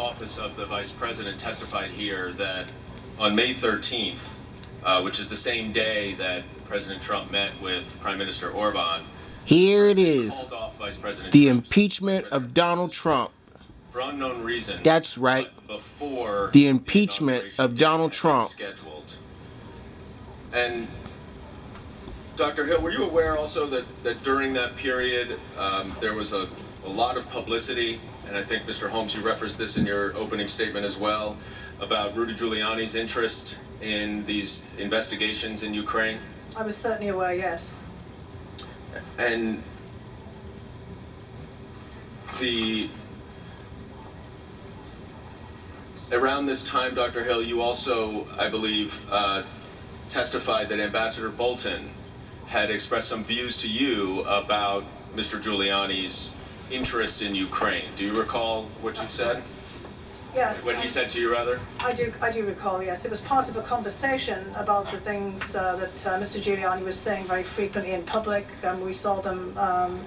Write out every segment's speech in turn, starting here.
office of the Vice President testified here that on May 13th, which is the same day that President Trump met with Prime Minister Orban, here it is, the impeachment of Donald Trump. For unknown reasons. That's right. Before the impeachment of Donald Trump. Scheduled. And Dr. Hill, were you aware also that during that period there was a lot of publicity, and I think Mr. Holmes, you referenced this in your opening statement as well, about Rudy Giuliani's interest in these investigations in Ukraine? I was certainly aware, yes. And around this time, Dr. Hill, you also, I believe, testified that Ambassador Bolton had expressed some views to you about Mr. Giuliani's interest in Ukraine. Do you recall what you said? Yes. What he said to you, rather? I do recall, yes. It was part of a conversation about the things that Mr. Giuliani was saying very frequently in public. We saw them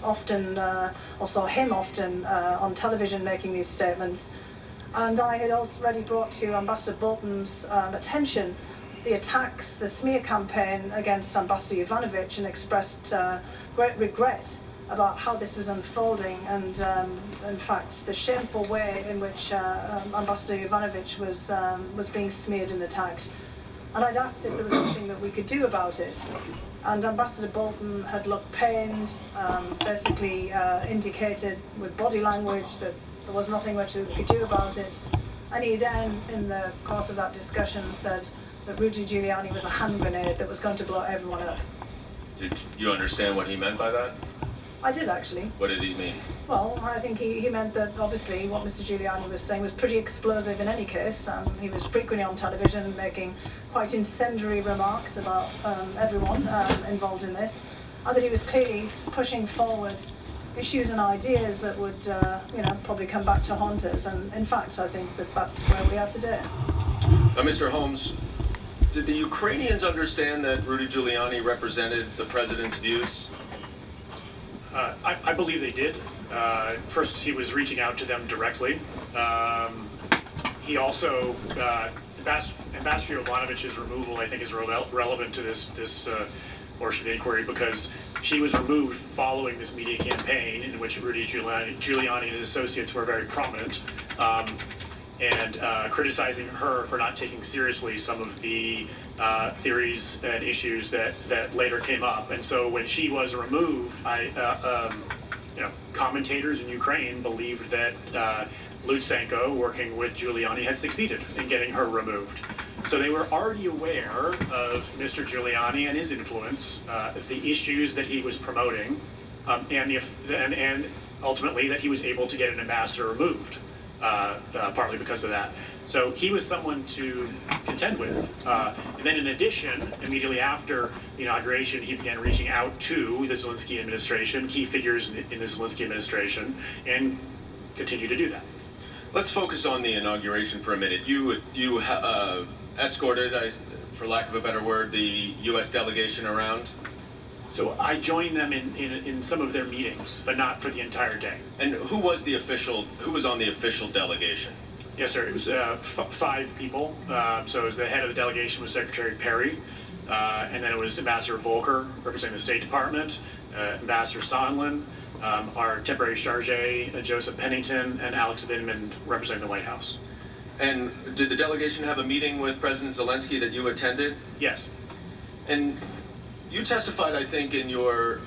often, or saw him often on television making these statements. And I had already brought to Ambassador Bolton's attention the attacks, the smear campaign against Ambassador Yovanovitch, and expressed great regret about how this was unfolding, and in fact the shameful way in which Ambassador Yovanovitch was being smeared and attacked. And I'd asked if there was something that we could do about it. And Ambassador Bolton had looked pained, basically indicated with body language that there was nothing much that we could do about it. And he then, in the course of that discussion, said that Rudy Giuliani was a hand grenade that was going to blow everyone up. Did you understand what he meant by that? I did, actually. What did he mean? Well, I think he meant that obviously what Mr. Giuliani was saying was pretty explosive in any case. He was frequently on television making quite incendiary remarks about everyone involved in this, and that he was clearly pushing forward issues and ideas that would, probably come back to haunt us. And in fact, I think that that's where we are today. Now, Mr. Holmes, did the Ukrainians understand that Rudy Giuliani represented the president's views? I believe they did. First, he was reaching out to them directly. He also, Ambassador Yovanovitch's removal, I think, is relevant to this portion of the inquiry, because she was removed following this media campaign in which Rudy Giuliani and his associates were very prominent, and criticizing her for not taking seriously some of the theories and issues that later came up. And so when she was removed, commentators in Ukraine believed that Lutsenko, working with Giuliani, had succeeded in getting her removed. So they were already aware of Mr. Giuliani and his influence, the issues that he was promoting, and ultimately that he was able to get an ambassador removed, partly because of that. So he was someone to contend with. And then in addition, immediately after the inauguration, he began reaching out to the Zelensky administration, key figures in the Zelensky administration, and continued to do that. Let's focus on the inauguration for a minute. You escorted, for lack of a better word, the U.S. delegation around? So I joined them in some of their meetings, but not for the entire day. And who was on the official delegation? Yes, sir. It was 5 people. So the head of the delegation was Secretary Perry, and then it was Ambassador Volker, representing the State Department, Ambassador Sondland, our temporary charge, Joseph Pennington, and Alex Vindman, representing the White House. And did the delegation have a meeting with President Zelensky that you attended? Yes. And you testified, I think, in your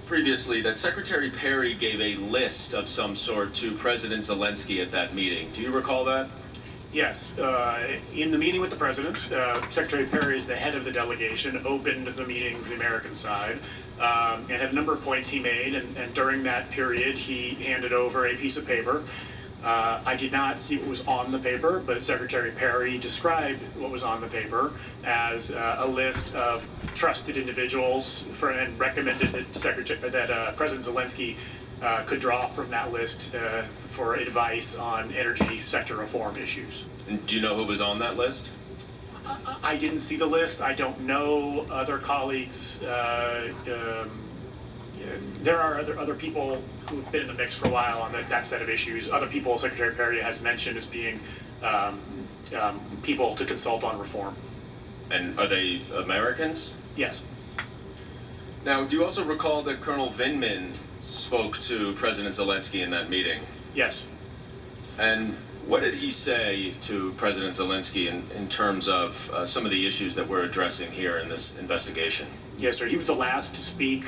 previously that Secretary Perry gave a list of some sort to President Zelensky at that meeting. Do you recall that? Yes. In the meeting with the president, Secretary Perry, is the head of the delegation, opened the meeting for the American side, and had a number of points he made, and during that period he handed over a piece of paper. I did not see what was on the paper, but Secretary Perry described what was on the paper as a list of trusted individuals and recommended that President Zelensky could draw from that list for advice on energy sector reform issues. And do you know who was on that list? I didn't see the list. I don't know other colleagues there are other people who've been in the mix for a while on that set of issues. Other people Secretary Perry has mentioned as being people to consult on reform. And are they Americans? Yes. Now, do you also recall that Colonel Vindman spoke to President Zelensky in that meeting? Yes. And what did he say to President Zelensky in terms of some of the issues that we're addressing here in this investigation? Yes, sir. He was the last to speak.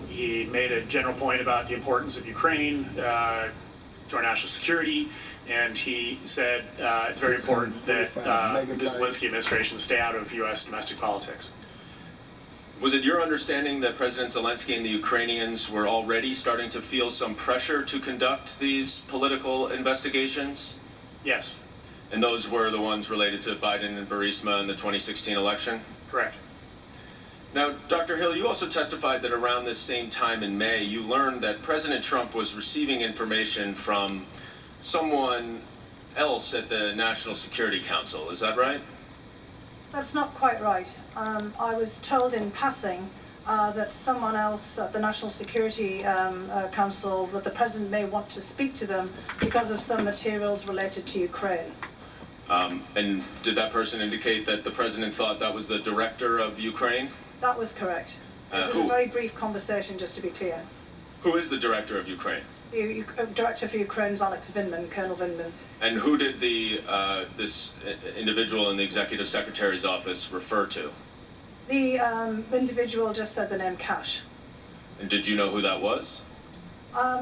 He made a general point about the importance of Ukraine to our national security, and he said it's very important that the Zelensky administration stay out of U.S. domestic politics. Was it your understanding that President Zelensky and the Ukrainians were already starting to feel some pressure to conduct these political investigations? Yes. And those were the ones related to Biden and Burisma in the 2016 election? Correct. Now, Dr. Hill, you also testified that around this same time in May, you learned that President Trump was receiving information from someone else at the National Security Council. Is that right? That's not quite right. I was told in passing that someone else at the National Security Council, that the President may want to speak to them because of some materials related to Ukraine. And did that person indicate that the President thought that was the director of Ukraine? That was correct. It was a very brief conversation, just to be clear. Who is the director of Ukraine? The director for Ukraine is Alex Vindman, Colonel Vindman. And who did this individual in the executive secretary's office refer to? The individual just said the name Cash. And did you know who that was?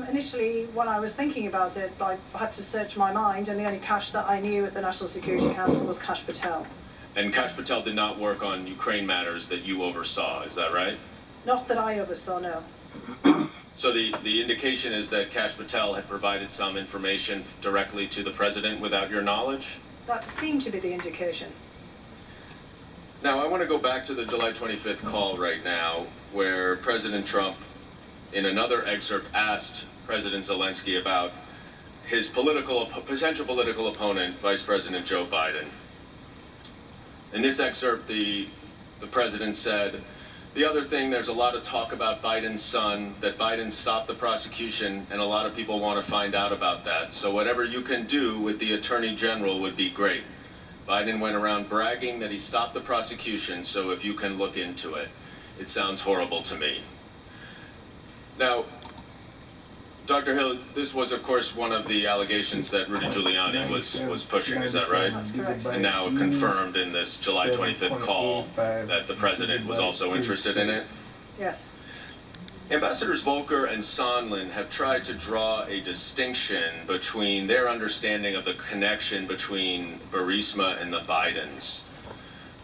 Initially, when I was thinking about it, I had to search my mind, and the only Cash that I knew at the National Security Council was Kash Patel. And Kash Patel did not work on Ukraine matters that you oversaw, is that right? Not that I oversaw, no. So the indication is that Kash Patel had provided some information directly to the President without your knowledge? That seemed to be the indication. Now, I want to go back to the July 25th call right now, where President Trump, in another excerpt, asked President Zelensky about his potential political opponent, Vice President Joe Biden. In this excerpt, the President said, "The other thing, there's a lot of talk about Biden's son, that Biden stopped the prosecution, and a lot of people want to find out about that. So whatever you can do with the Attorney General would be great. Biden went around bragging that he stopped the prosecution, so if you can look into it. It sounds horrible to me." Now, Dr. Hill, this was, of course, one of the allegations that Rudy Giuliani was pushing, is that right? That's correct. And now confirmed in this July 25th call that the President was also interested in it? Yes. Ambassadors Volker and Sondland have tried to draw a distinction between their understanding of the connection between Burisma and the Bidens.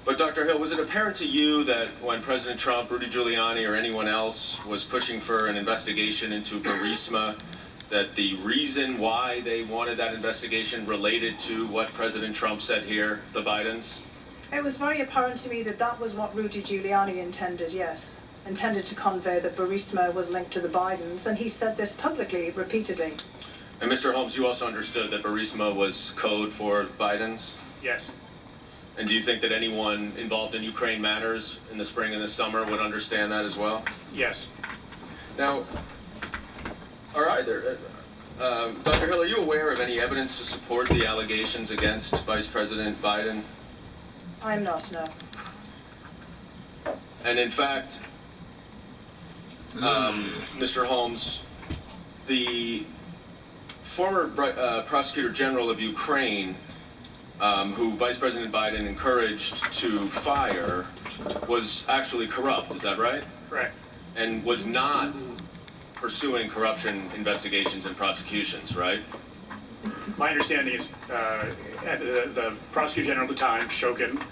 But Dr. Hill, was it apparent to you that when President Trump, Rudy Giuliani, or anyone else was pushing for an investigation into Burisma, that the reason why they wanted that investigation related to what President Trump said here, the Bidens? It was very apparent to me that that was what Rudy Giuliani intended, yes. Intended to convey that Burisma was linked to the Bidens, and he said this publicly, repeatedly. And Mr. Holmes, you also understood that Burisma was code for Bidens? Yes. And do you think that anyone involved in Ukraine matters in the spring and the summer would understand that as well? Yes. Now, are either, Dr. Hill, are you aware of any evidence to support the allegations against Vice President Biden? I'm not, no. And in fact, Mr. Holmes, the former Prosecutor General of Ukraine, who Vice President Biden encouraged to fire, was actually corrupt, is that right? Correct. And was not pursuing corruption investigations and prosecutions, right? My understanding is the Prosecutor General at the time, Shokin,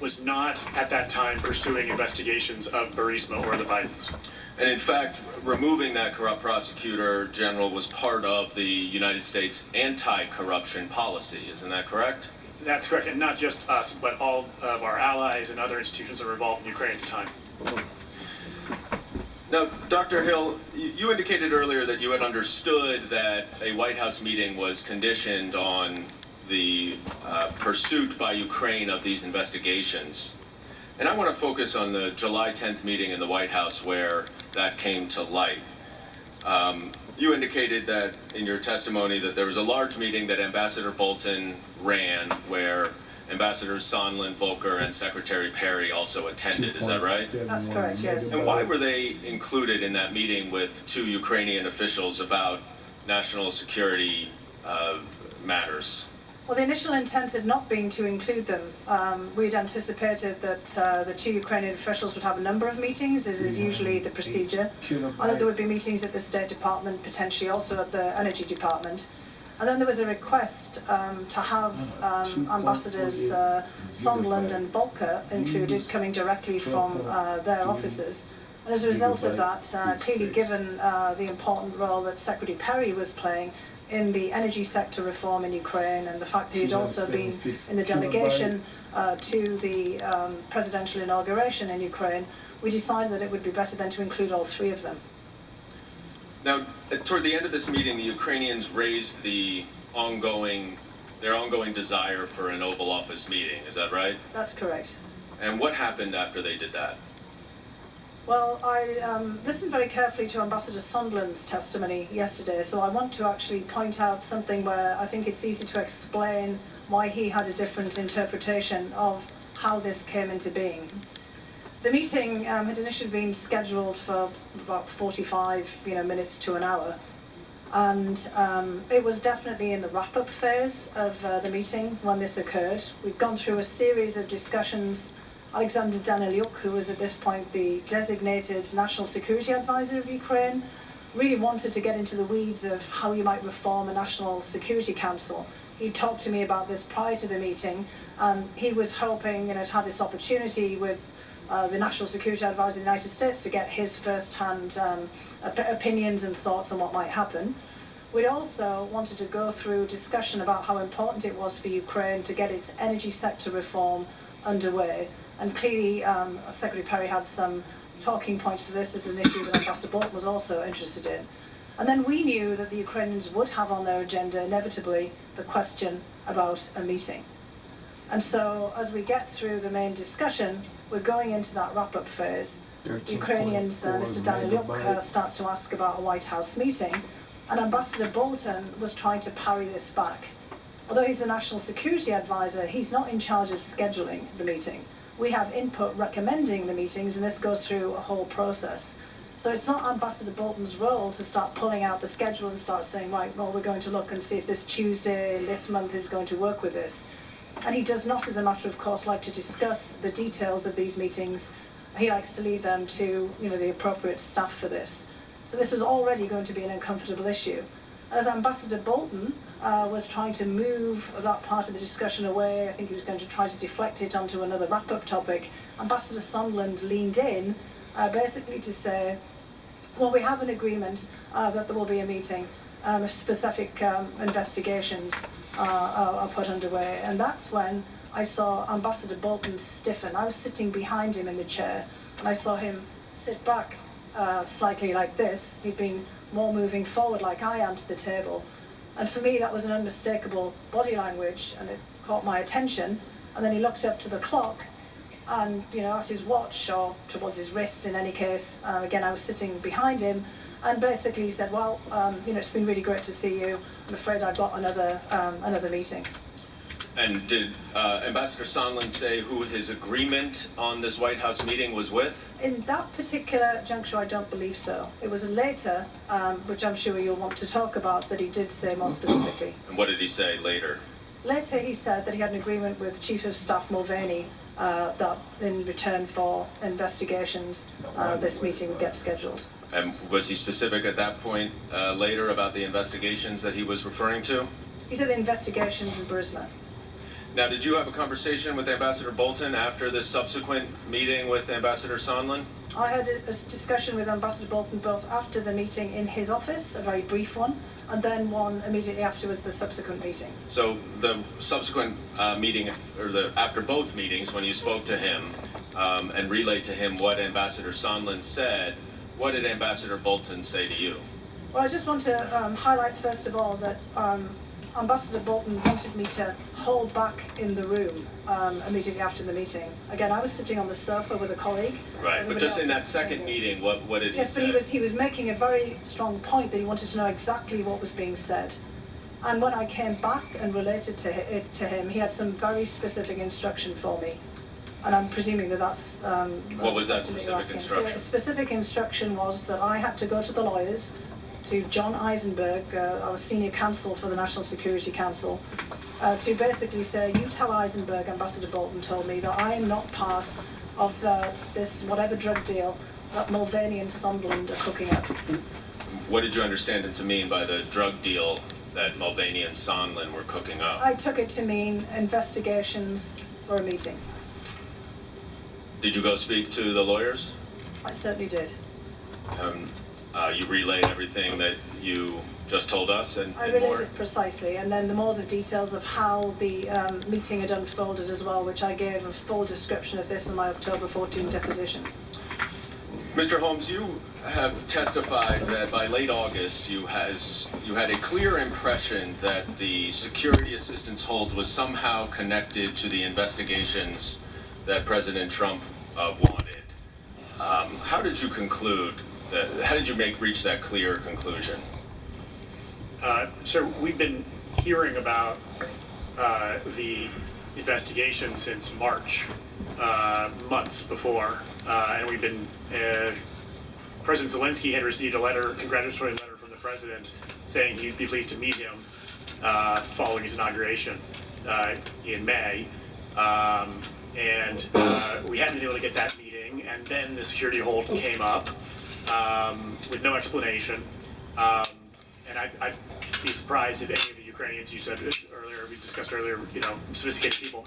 was not at that time pursuing investigations of Burisma or the Bidens. And in fact, removing that corrupt prosecutor general was part of the United States anti-corruption policy, isn't that correct? That's correct, and not just us, but all of our allies and other institutions that were involved in Ukraine at the time. Now, Dr. Hill, you indicated earlier that you had understood that a White House meeting was conditioned on the pursuit by Ukraine of these investigations. And I want to focus on the July 10th meeting in the White House where that came to light. You indicated that in your testimony that there was a large meeting that Ambassador Bolton ran where Ambassadors Sondland, Volker, and Secretary Perry also attended. Is that right? That's correct, yes. And why were they included in that meeting with two Ukrainian officials about national security matters? Well, the initial intent had not been to include them. We'd anticipated that the two Ukrainian officials would have a number of meetings, as is usually the procedure. And that there would be meetings at the State Department, potentially also at the Energy Department. And then there was a request to have Ambassadors Sondland and Volker included, coming directly from their offices. And as a result of that, clearly given the important role that Secretary Perry was playing in the energy sector reform in Ukraine, and the fact that he'd also been in the delegation to the presidential inauguration in Ukraine, we decided that it would be better then to include all three of them. Now, toward the end of this meeting, the Ukrainians raised their ongoing desire for an Oval Office meeting. Is that right? That's correct. And what happened after they did that? Well, I listened very carefully to Ambassador Sondland's testimony yesterday, so I want to actually point out something where I think it's easy to explain why he had a different interpretation of how this came into being. The meeting had initially been scheduled for about 45 minutes to an hour, and it was definitely in the wrap-up phase of the meeting when this occurred. We'd gone through a series of discussions. Alexander Danilyuk, who was at this point the designated National Security Advisor of Ukraine, really wanted to get into the weeds of how you might reform a National Security Council. He talked to me about this prior to the meeting, and he was hoping to have this opportunity with the National Security Advisor of the United States to get his first-hand opinions and thoughts on what might happen. We also wanted to go through discussion about how important it was for Ukraine to get its energy sector reform underway. And clearly, Secretary Perry had some talking points to this. This is an issue that Ambassador Bolton was also interested in. And then we knew that the Ukrainians would have on their agenda, inevitably, the question about a meeting. And so, as we get through the main discussion, we're going into that wrap-up phase. The Ukrainians, Mr. Danilyuk starts to ask about a White House meeting, and Ambassador Bolton was trying to parry this back. Although he's the National Security Advisor, he's not in charge of scheduling the meeting. We have input recommending the meetings, and this goes through a whole process. So it's not Ambassador Bolton's role to start pulling out the schedule and start saying, right, well, we're going to look and see if this Tuesday in this month is going to work with this. And he does not, as a matter of course, like to discuss the details of these meetings. He likes to leave them to, the appropriate staff for this. So this was already going to be an uncomfortable issue. And as Ambassador Bolton was trying to move that part of the discussion away, I think he was going to try to deflect it onto another wrap-up topic, Ambassador Sondland leaned in basically to say, well, we have an agreement that there will be a meeting if specific investigations are put underway. And that's when I saw Ambassador Bolton stiffen. I was sitting behind him in the chair, and I saw him sit back slightly like this. He'd been more moving forward like I am to the table. And for me, that was an unmistakable body language, and it caught my attention. And then he looked up to the clock, and at his watch, or towards his wrist in any case. Again, I was sitting behind him, and basically he said, well, it's been really great to see you. I'm afraid I've got another meeting. And did Ambassador Sondland say who his agreement on this White House meeting was with? In that particular juncture, I don't believe so. It was later, which I'm sure you'll want to talk about, that he did say more specifically. And what did he say later? Later, he said that he had an agreement with Chief of Staff Mulvaney that in return for investigations, this meeting would get scheduled. And was he specific at that point later about the investigations that he was referring to? He said the investigations in Burisma. Now, did you have a conversation with Ambassador Bolton after this subsequent meeting with Ambassador Sondland? I had a discussion with Ambassador Bolton both after the meeting in his office, a very brief one, and then one immediately afterwards, the subsequent meeting. So the subsequent meeting, or after both meetings, when you spoke to him and relayed to him what Ambassador Sondland said, what did Ambassador Bolton say to you? Well, I just want to highlight first of all that Ambassador Bolton wanted me to hold back in the room immediately after the meeting. Again, I was sitting on the sofa with a colleague. Right, but just in that second meeting, what did he say? Yes, but he was making a very strong point that he wanted to know exactly what was being said. And when I came back and related it to him, he had some very specific instruction for me. And I'm presuming that's... what was that specific instruction? So the specific instruction was that I had to go to the lawyers, to John Eisenberg, our senior counsel for the National Security Council, to basically say, you tell Eisenberg, Ambassador Bolton told me, that I am not part of this whatever drug deal that Mulvaney and Sondland are cooking up. What did you understand it to mean by the drug deal that Mulvaney and Sondland were cooking up? I took it to mean investigations for a meeting. Did you go speak to the lawyers? I certainly did. You relayed everything that you just told us and I more? relayed it precisely, and then the details of how the meeting had unfolded as well, which I gave a full description of this in my October 14 deposition. Mr. Holmes, you have testified that by late August you had a clear impression that the security assistance hold was somehow connected to the investigations that President Trump wanted. How did you conclude that? How did you reach that clear conclusion? So we've been hearing about the investigation since March, months before, and we've been. President Zelensky had received a congratulatory letter from the president, saying he'd be pleased to meet him following his inauguration in May, and we hadn't been able to get that meeting, and then the security hold came up with no explanation. And I'd be surprised if any of the Ukrainians, you said earlier, we discussed earlier, sophisticated people,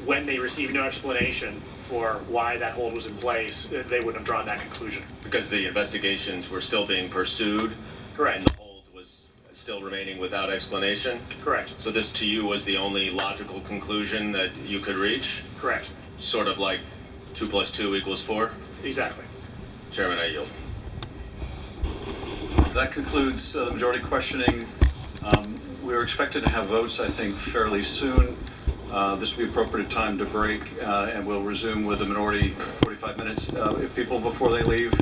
when they received no explanation for why that hold was in place, they wouldn't have drawn that conclusion. Because the investigations were still being pursued? Correct. And the hold was still remaining without explanation? Correct. So this to you was the only logical conclusion that you could reach? Correct. Sort of like 2 + 2 = 4? Exactly. Chairman, I yield. That concludes the majority questioning. We're expected to have votes, I think, fairly soon. This will be appropriate time to break, and we'll resume with the minority 45 minutes. If people, before they leave,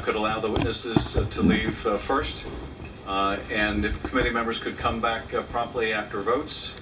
could allow the witnesses to leave first, and if committee members could come back promptly after votes.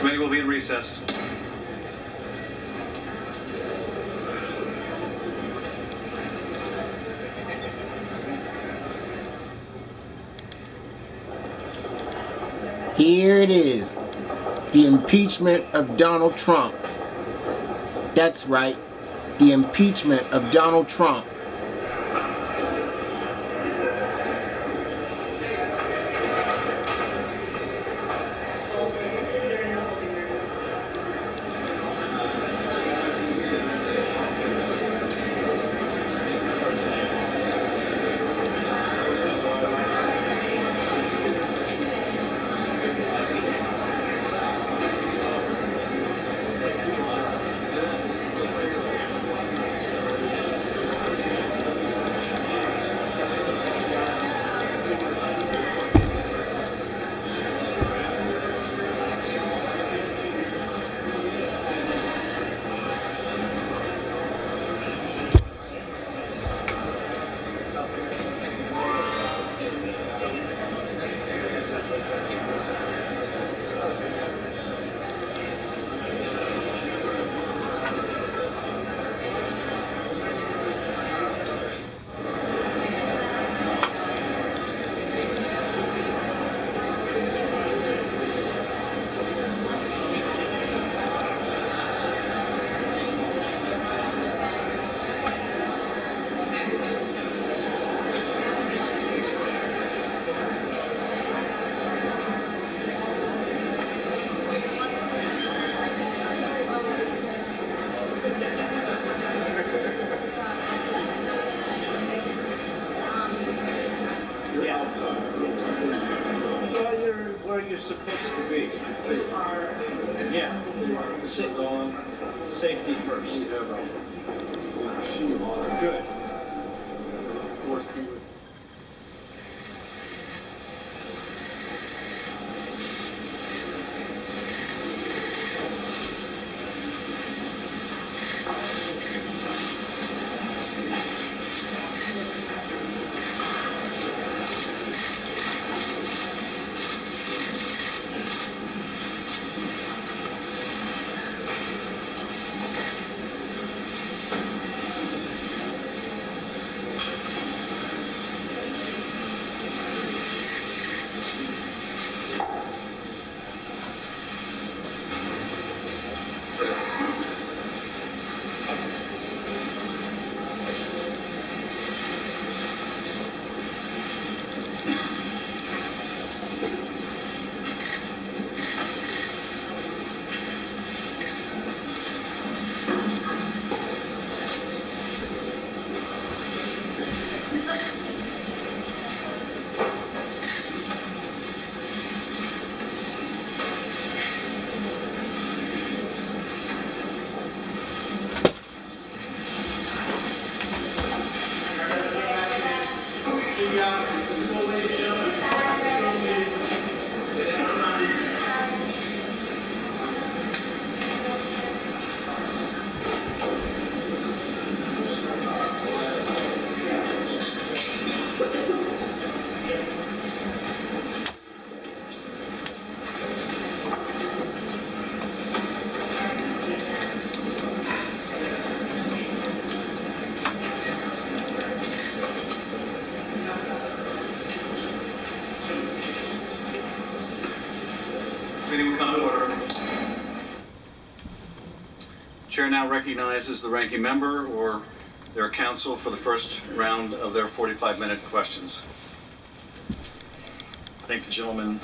Committee will be in recess. Here it is. The impeachment of Donald Trump. That's right. The impeachment of Donald Trump. supposed to be. Yeah. Sit on safety first. Good. Meeting will come to order. Chair now recognizes the ranking member or their counsel for the first round of their 45-minute questions. Thank the gentleman.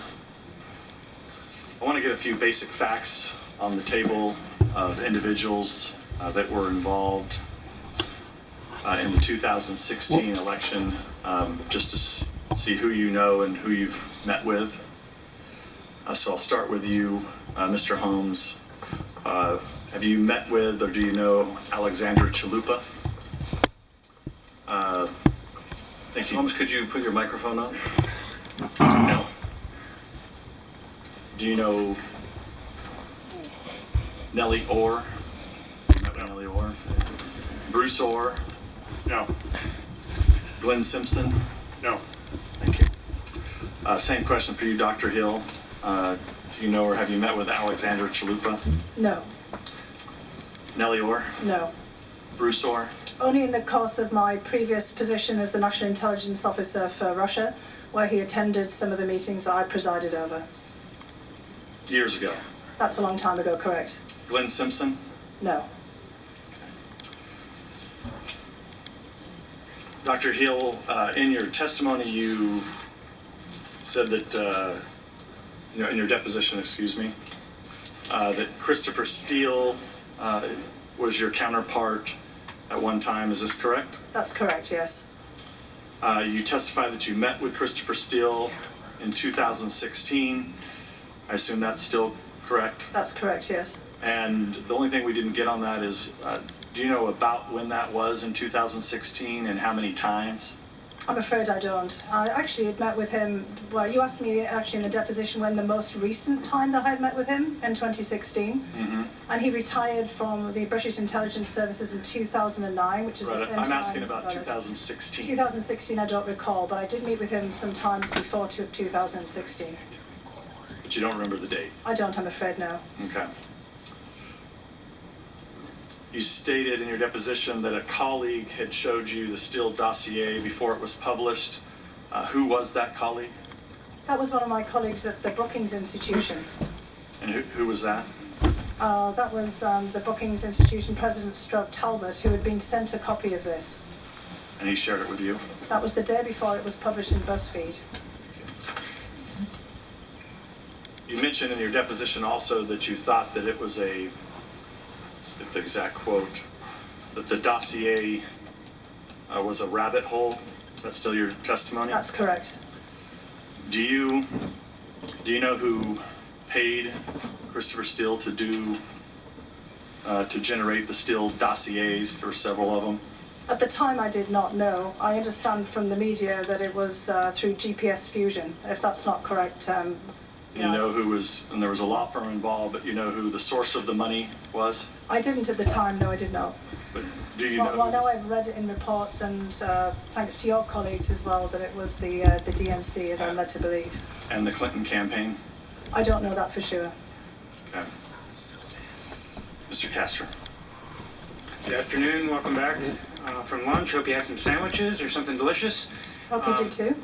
I want to get a few basic facts on the table of individuals that were involved in the 2016 election, just to see who you know and who you've met with. So I'll start with you, Mr. Holmes. Have you met with or do you know Alexander Chalupa? Thank you. Holmes, could you put your microphone on? No. Do you know Nellie Orr? Met with Nellie Orr. Bruce Orr? No. Glenn Simpson? No. Thank you. Same question for you, Dr. Hill. Do you know or have you met with Alexander Chalupa? No, Nellie Orr? no. Bruce Orr? Only in the course of my previous position as the National Intelligence Officer for Russia, where he attended some of the meetings that I presided over. Years ago. That's a long time ago, correct? Glenn Simpson? No. Dr. Hill, in your testimony, you said that, in your deposition, that Christopher Steele was your counterpart at one time. Is this correct? That's correct, yes. You testified that you met with Christopher Steele in 2016. I assume that's still correct? That's correct, yes. And the only thing we didn't get on that is, do you know about when that was in 2016 and how many times? I'm afraid I don't. I actually had met with him, well, you asked me actually in the deposition when the most recent time that I had met with him, in 2016. Mm-hmm. And he retired from the British Intelligence Services in 2009, which is the same time. I'm asking about 2016. 2016 I don't recall, but I did meet with him some times before 2016. But you don't remember the date? I don't, I'm afraid, no. Okay. You stated in your deposition that a colleague had showed you the Steele dossier before it was published. Who was that colleague? That was one of my colleagues at the Brookings Institution. And who was that? That was the Brookings Institution President Stroke Talbot, who had been sent a copy of this. And he shared it with you? That was the day before it was published in BuzzFeed. You mentioned in your deposition also that you thought that it was the exact quote, that the dossier was a rabbit hole. Is that still your testimony? That's correct. Do you Do you know who paid Christopher Steele to generate the Steele dossiers? There were several of them. At the time, I did not know. I understand from the media that it was through GPS Fusion. If that's not correct, You know who was, and there was a law firm involved, but you know who the source of the money was? I didn't at the time. No, I did not. But do you know? Well, now I've read it in reports, and thanks to your colleagues as well, that it was the DNC, as I'm led to believe. And the Clinton campaign? I don't know that for sure. Okay. Mr. Castor. Good afternoon, welcome back from lunch. Hope you had some sandwiches or something delicious. Hope you did too.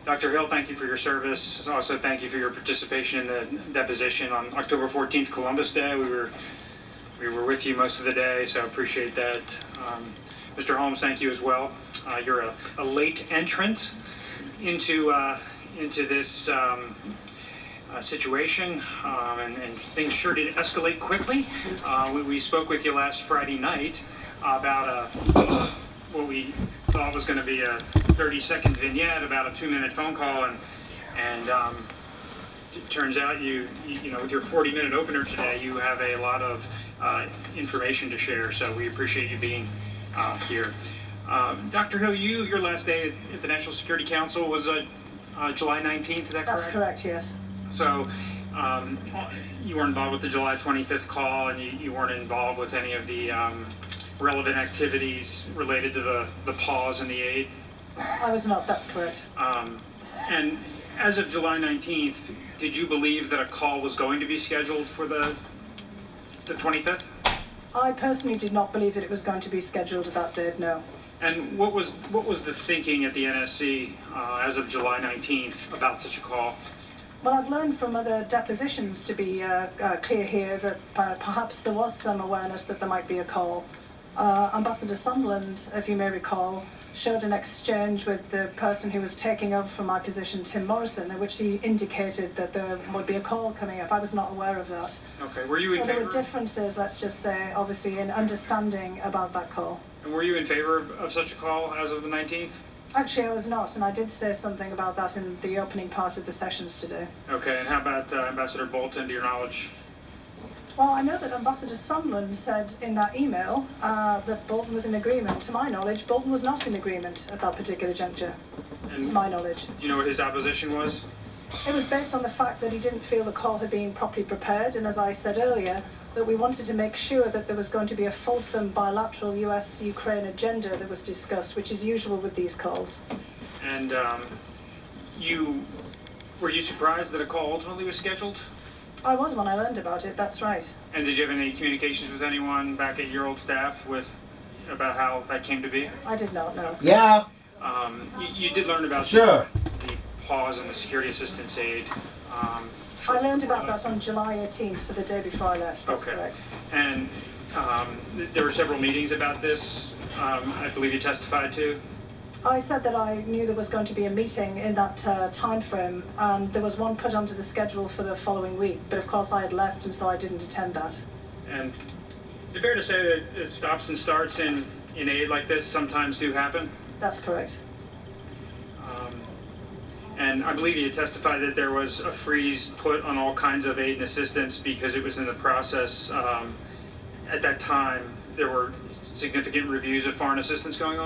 Dr. Hill, thank you for your service. Also, thank you for your participation in the deposition on October 14th, Columbus Day. We were with you most of the day, so I appreciate that. Mr. Holmes, thank you as well. You're a late entrant into this situation, and things sure did escalate quickly. We spoke with you last Friday night about what we thought was going to be a 30-second vignette about a 2-minute phone call, and it turns out you know, with your 40-minute opener today, you have a lot of information to share. So we appreciate you being here. Dr. Hill, your last day at the National Security Council was July 19th. Is that correct? That's correct. Yes. So you weren't involved with the July 25th call, and you weren't involved with any of the relevant activities related to the pause and the aid. I was not. That's correct. And as of July 19th, did you believe that a call was going to be scheduled for the 25th? I personally did not believe that it was going to be scheduled that date. No. And what was the thinking at the NSC as of July 19th about such a call? Well, I've learned from other depositions, to be clear here, that perhaps there was some awareness that there might be a call. Ambassador Sondland, if you may recall, showed an exchange with the person who was taking over from my position, Tim Morrison, in which he indicated that there would be a call coming up. I was not aware of that. Okay, were you in So favor? there were differences, let's just say, obviously, in understanding about that call. And were you in favor of such a call as of the 19th? Actually, I was not, and I did say something about that in the opening part of the sessions today. Okay, and how about Ambassador Bolton, to your knowledge? Well, I know that Ambassador Sondland said in that email that Bolton was in agreement. To my knowledge, Bolton was not in agreement at that particular juncture, And to my knowledge. do you know what his opposition was? It was based on the fact that he didn't feel the call had been properly prepared, and as I said earlier, that we wanted to make sure that there was going to be a fulsome bilateral US-Ukraine agenda that was discussed, which is usual with these calls. And were you surprised that a call ultimately was scheduled? I was when I learned about it, that's right. And did you have any communications with anyone back at your old staff about how that came to be? I did not know. Yeah, You did learn about sure. the pause and the security assistance aid. I learned about that on July 18th, so the day before I left, that's Okay. correct. And there were several meetings about this, I believe you testified to. I said that I knew there was going to be a meeting in that time frame, and there was one put onto the schedule for the following week, but of course I had left, and so I didn't attend that. And is it fair to say that stops and starts in aid like this sometimes do happen? That's correct. And I believe you testified that there was a freeze put on all kinds of aid and assistance because it was in the process. At that time, there were significant reviews of foreign assistance going on.